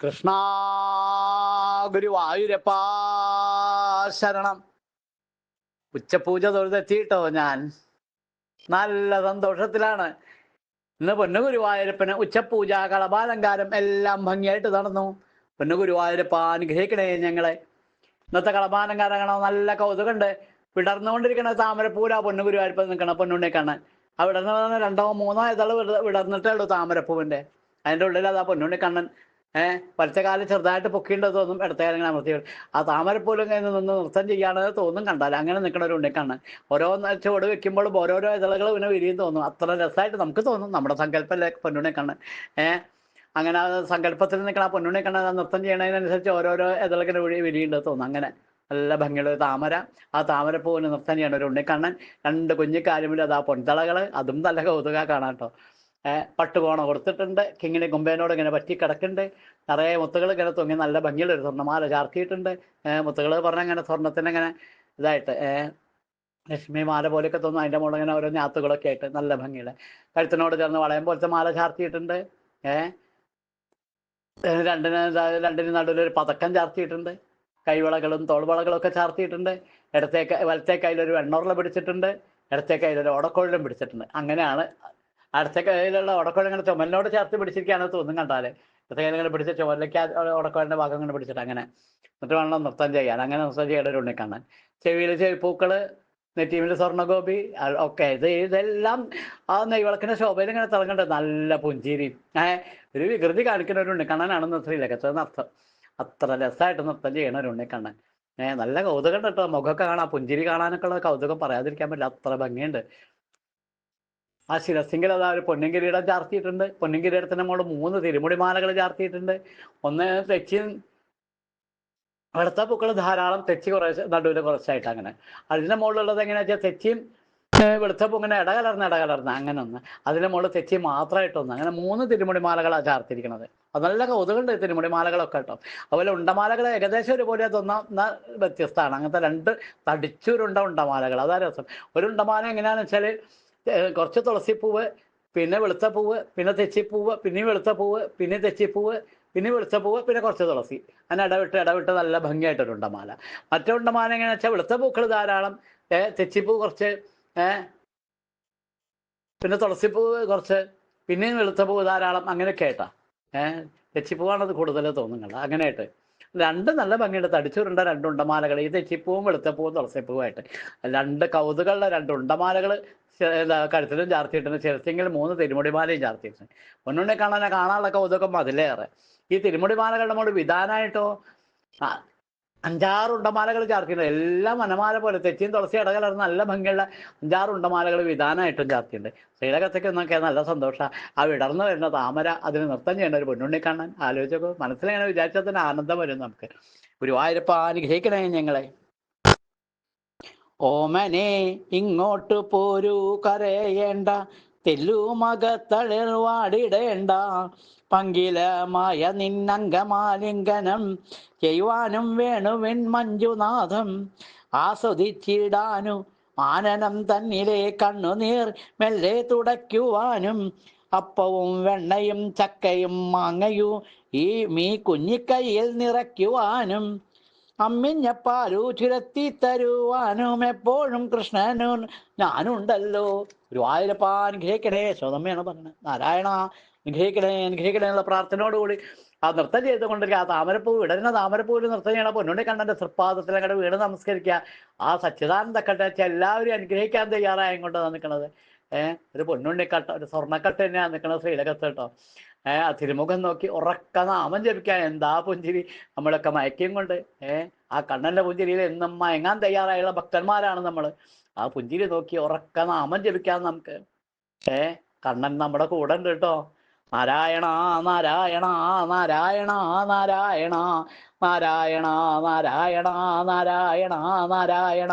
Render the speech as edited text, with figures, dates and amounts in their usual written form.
കൃഷ്ണ ഗുരുവായൂരപ്പാ ശരണം. ഉച്ചപൂജ തൊഴുതെത്തിയിട്ടോ ഞാൻ. നല്ല സന്തോഷത്തിലാണ്. ഇന്ന് പൊന്നു ഗുരുവായൂരപ്പന് ഉച്ചപൂജ, കളഭാലങ്കാരം എല്ലാം ഭംഗിയായിട്ട് നടന്നു. പൊന്നു ഗുരുവായൂരപ്പ അനുഗ്രഹിക്കണേ ഞങ്ങളെ. ഇന്നത്തെ കളഭാലങ്കാരം കാണാൻ നല്ല കൗതുകമുണ്ട്. വിടർന്നുകൊണ്ടിരിക്കുന്ന താമരപ്പൂരാ പൊന്നു ഗുരുവായൂരപ്പൻ നിൽക്കണം പൊന്നുണ്ണി കാണാൻ. ആ വിടർന്ന് രണ്ടോ മൂന്നോ ഇതള് വിടർന്നിട്ടേ ഉള്ളൂ താമരപ്പൂവിന്റെ. അതിൻ്റെ ഉള്ളിൽ അതാ പൊന്നുണ്ണി കണ്ണൻ. വലത്തെ കാലം ചെറുതായിട്ട് പൊക്കിണ്ടെന്ന് തോന്നും, ഇടത്തെ കാലം ഇങ്ങനെ അമർത്തി. ആ താമരപ്പൂലും കഴിഞ്ഞ് നിന്ന് നൃത്തം ചെയ്യാണെന്ന് തോന്നും കണ്ടാൽ. അങ്ങനെ നിൽക്കണ ഒരു ഉണ്ണിക്കണ്ണൻ. ഓരോ ചുവട് വെക്കുമ്പോഴും ഓരോരോ ഇതളുകൾ ഇങ്ങനെ വിരിയും തോന്നും. അത്ര രസമായിട്ട് നമുക്ക് തോന്നും. നമ്മുടെ സങ്കല്പമല്ലേ പൊന്നുണ്ണി കണ്ണൻ. അങ്ങനെ ആ സങ്കല്പത്തിൽ നിൽക്കണ ആ പൊന്നുണ്ണി കണ്ണൻ നൃത്തം ചെയ്യണതിനനുസരിച്ച് ഓരോരോ ഇതളിങ്ങനെ വിരിയുണ്ട് തോന്നും. അങ്ങനെ നല്ല ഭംഗിയുള്ള താമര. ആ താമരപ്പൂവിന് നൃത്തം ചെയ്യണ ഒരു ഉണ്ണിക്കണ്ണൻ. രണ്ട് കുഞ്ഞിക്കാലുമില്ല അതാ പൊൻതളകള്. അതും നല്ല കൗതുക കാണാം കേട്ടോ. പട്ടുകോണ കൊടുത്തിട്ടുണ്ട്. കിങ്ങിണി കൊമ്പേനോട് ഇങ്ങനെ പറ്റി കിടക്കുന്നുണ്ട്. നിറയെ മുത്തുകൾ ഇങ്ങനെ തൂങ്ങി നല്ല ഭംഗിയുള്ള ഒരു സ്വർണ്ണമാല ചാർത്തിയിട്ടുണ്ട്. മുത്തുകൾ പറഞ്ഞ ഇങ്ങനെ സ്വർണ്ണത്തിന് ഇങ്ങനെ ഇതായിട്ട് ലക്ഷ്മി മാല പോലെയൊക്കെ തോന്നും. അതിൻ്റെ മുകളിൽ ഇങ്ങനെ ഓരോ ഞാത്തുകളൊക്കെ ആയിട്ട് നല്ല ഭംഗിയുള്ള കഴുത്തിനോട് ചേർന്ന് വളയം പോലത്തെ മാല ചാർത്തിയിട്ടുണ്ട്. രണ്ടിന് നടുവിലൊരു പതക്കം ചാർത്തിയിട്ടുണ്ട്. കൈവളകളും തോൾവളകളും ഒക്കെ ചാർത്തിയിട്ടുണ്ട്. വലത്തെ കയ്യിലൊരു വെണ്ണുരുള പിടിച്ചിട്ടുണ്ട്. ഇടത്തെ കയ്യിലൊരു ഓടക്കോഴിലും പിടിച്ചിട്ടുണ്ട്. അങ്ങനെയാണ്. അടുത്ത കയ്യിലുള്ള ഓടക്കോഴ ഇങ്ങനെ ചുമലിനോട് ചേർത്ത് പിടിച്ചിരിക്കുകയാണെന്ന് തോന്നും കണ്ടാല്. അടുത്ത കയ്യിൽ ഇങ്ങനെ പിടിച്ച് ചുമലിലേക്ക് ഓടക്കോഴിന്റെ ഭാഗം ഇങ്ങനെ പിടിച്ചിട്ട് അങ്ങനെ എന്നിട്ട് വേണം നൃത്തം ചെയ്യാൻ. അങ്ങനെ നൃത്തം ചെയ്യേണ്ട ഒരു ഉണ്ണിക്കണ്ണൻ. ചെവിയിൽ ചെവിപ്പൂക്കള്, നെറ്റീമിൽ സ്വർണ്ണഗോപി ഒക്കെ. ഇതെല്ലാം ആ നെയ്വിളക്കിന്റെ ശോഭയിൽ ഇങ്ങനെ തിളങ്ങുന്നുണ്ട്. നല്ല പുഞ്ചിരിയും ഒരു വികൃതി കാണിക്കുന്ന ഒരു ഉണ്ണിക്കണ്ണനാണ് ശ്രീലകത്തെ നൃത്തം. അത്ര രസമായിട്ട് നൃത്തം ചെയ്യണ ഒരു ഉണ്ണിക്കണ്ണൻ. നല്ല കൗതുകം കേട്ടോ. മുഖമൊക്കെ കാണാം. പുഞ്ചിരി കാണാനൊക്കെ ഉള്ള കൗതുകം പറയാതിരിക്കാൻ പറ്റില്ല. അത്ര ഭംഗിയുണ്ട്. ആ ശിരസിങ്കിൽ അതാ ഒരു പൊന്നിൻ കിരീടം ചാർത്തിയിട്ടുണ്ട്. പൊന്നിൻ കിരീടത്തിന് മുകളിൽ 3 തിരുമുടി മാലകൾ ചാർത്തിയിട്ടുണ്ട്. ഒന്ന് തെച്ചിയും വെളുത്ത പൂക്കൾ ധാരാളം, തെച്ചി കുറച്ച് നടുവിൽ കുറച്ചായിട്ട് അങ്ങനെ. അതിൻ്റെ മുകളിലുള്ളത് എങ്ങനെയാ വെച്ചാൽ തെച്ചിയും വെളുത്ത പൂ ഇങ്ങനെ ഇടകലർന്ന് അങ്ങനെ ഒന്ന്. അതിൻ്റെ മുകളിൽ തെച്ചി മാത്രമായിട്ടൊന്ന്. അങ്ങനെ 3 തിരുമുടി മാലകളാണ് ചാർത്തിരിക്കുന്നത്. അത് നല്ല കൗതുകമുണ്ട് തിരുമുടി മാലകളൊക്കെ കേട്ടോ. അതുപോലെ ഉണ്ടമാലകൾ ഏകദേശം ഒരുപോലെ തോന്നാം, വ്യത്യസ്തമാണ്. അങ്ങനത്തെ 2 തടിച്ചൊരുണ്ട ഉണ്ടമാലകൾ. അതാ രസം. ഒരു ഉണ്ടമാല എങ്ങനെയാണെന്ന് വെച്ചാൽ കുറച്ച് തുളസിപ്പൂവ്, പിന്നെ വെളുത്ത പൂവ്, പിന്നെ തെച്ചിപ്പൂവ്, പിന്നെ വെളുത്ത പൂവ്, പിന്നെ തെച്ചിപ്പൂവ്, പിന്നെ വെളുത്ത പൂവ്, പിന്നെ കുറച്ച് തുളസി. അങ്ങനെ ഇടവിട്ട് നല്ല ഭംഗിയായിട്ടൊരു ഉണ്ടമാല. മറ്റേ ഉണ്ടമാല എങ്ങനെയാണെന്ന് വെച്ചാൽ വെളുത്ത പൂക്കൾ ധാരാളം, തെച്ചിപ്പൂ കുറച്ച്, പിന്നെ തുളസിപ്പൂവ് കുറച്ച്, പിന്നെയും വെളുത്ത പൂവ് ധാരാളം. അങ്ങനെയൊക്കെ ആയിട്ടാ. തെച്ചിപ്പൂവാണത് കൂടുതൽ തോന്നുന്നത്. അങ്ങനെയായിട്ട് 2 നല്ല ഭംഗിയുണ്ട്. തടിച്ചുരുണ്ട 2 ഉണ്ടമാലകൾ. ഈ തെച്ചിപ്പൂവും വെളുത്തപ്പൂവും തുളസിപ്പൂവായിട്ട് 2 കൗതുകമുള്ള 2 ഉണ്ടമാലകൾ കഴുത്തിലും ചാർത്തിയിട്ടുണ്ട്. ശിരസിങ്കിൽ 3 തിരുമുടിമാലയും ചാർത്തിയിട്ടുണ്ട്. പൊന്നുണ്ണി കാണാനുള്ള കൗതുകം അതിലേറെ. ഈ തിരുമുടിമാലകളുടെ മുകളിൽ വിധാനമായിട്ടോ 5-6 ഉണ്ടമാലകൾ ചാർത്തിയിട്ടുണ്ട്. എല്ലാം വനമാല പോലെ തെച്ചിയും തുളസി ഇടകലർന്ന് നല്ല ഭംഗിയുള്ള 5-6 ഉണ്ടമാലകൾ വിധാനമായിട്ടും ചാർത്തിയിട്ടുണ്ട്. ശ്രീലകത്തേക്ക് എന്നൊക്കെ നല്ല സന്തോഷമാണ്. ആ വിടർന്നു വരുന്ന താമര, അതിന് നൃത്തം ചെയ്യേണ്ട ഒരു പൊന്നുണ്ണി കാണാൻ ആലോചിച്ചപ്പോൾ മനസ്സിലിങ്ങനെ വിചാരിച്ചാൽ തന്നെ ആനന്ദം വരും നമുക്ക്. ഗുരുവായൂരപ്പ അനുഗ്രഹിക്കണേ ഞങ്ങളെ. ഓമനെ ഇങ്ങോട്ട് പോരൂ കരയേണ്ട, തെല്ലുമകത്തളിർവാടിടേണ്ട, പങ്കിലമായ നിന്നംഗമാലിംഗനം ചെയ്യുവാനും വേണുവിൻ മഞ്ജുനാഥം, ആസ്വദിച്ചിടാനു ആനനം തന്നിലെ കണ്ണുനീർ മെല്ലെ തുടയ്ക്കുവാനും, അപ്പവും വെണ്ണയും ചക്കയും മാങ്ങയും ഈ മീ കുഞ്ഞിക്കൈയിൽ നിറയ്ക്കുവാനും, അമ്മിഞ്ഞപ്പാലു ചുരത്തി തരുവാനും എപ്പോഴും കൃഷ്ണനും ഞാനുണ്ടല്ലോ. ഗുരുവായൂരപ്പ അനുഗ്രഹിക്കണേ. സ്വതമ്മയാണ് പറഞ്ഞത്. നാരായണ അനുഗ്രഹിക്കണേ എന്നുള്ള പ്രാർത്ഥനയോടുകൂടി ആ നൃത്തം ചെയ്തുകൊണ്ടിരിക്കുക. ആ താമരപ്പൂ വിടരുന്ന താമരപ്പൂവിൽ നൃത്തം ചെയ്യണം. പൊന്നുണ്ണി കണ്ണന്റെ തൃപ്പാദത്തിൽ അങ്ങോട്ട് വീട് നമസ്കരിക്കുക. ആ സച്ചിദാനന്ദ കട്ട എല്ലാവരും അനുഗ്രഹിക്കാൻ തയ്യാറായും കൊണ്ട് നിൽക്കുന്നത്. ഒരു പൊന്നുണ്ണിക്കട്ട, ഒരു സ്വർണ്ണക്കട്ട തന്നെയാണ് നിൽക്കുന്നത് ശ്രീലകത്ത് കേട്ടോ. ആ തിരുമുഖം നോക്കി ഉറക്ക നാമം ജപിക്കാൻ എന്താ പുഞ്ചിരി. നമ്മളൊക്കെ മയക്കിയും കൊണ്ട് ആ കണ്ണന്റെ പുഞ്ചിരിയിൽ എന്നും മയങ്ങാൻ തയ്യാറായുള്ള ഭക്തന്മാരാണ് നമ്മൾ. ആ പുഞ്ചിരി നോക്കി ഉറക്ക നാമം ജപിക്കാൻ നമുക്ക്. കണ്ണൻ നമ്മുടെ കൂടെ ഉണ്ട് കേട്ടോ. നാരായണ നാരായണ നാരായണ നാരായണ നാരായണ നാരായണ നാരായണ നാരായണ.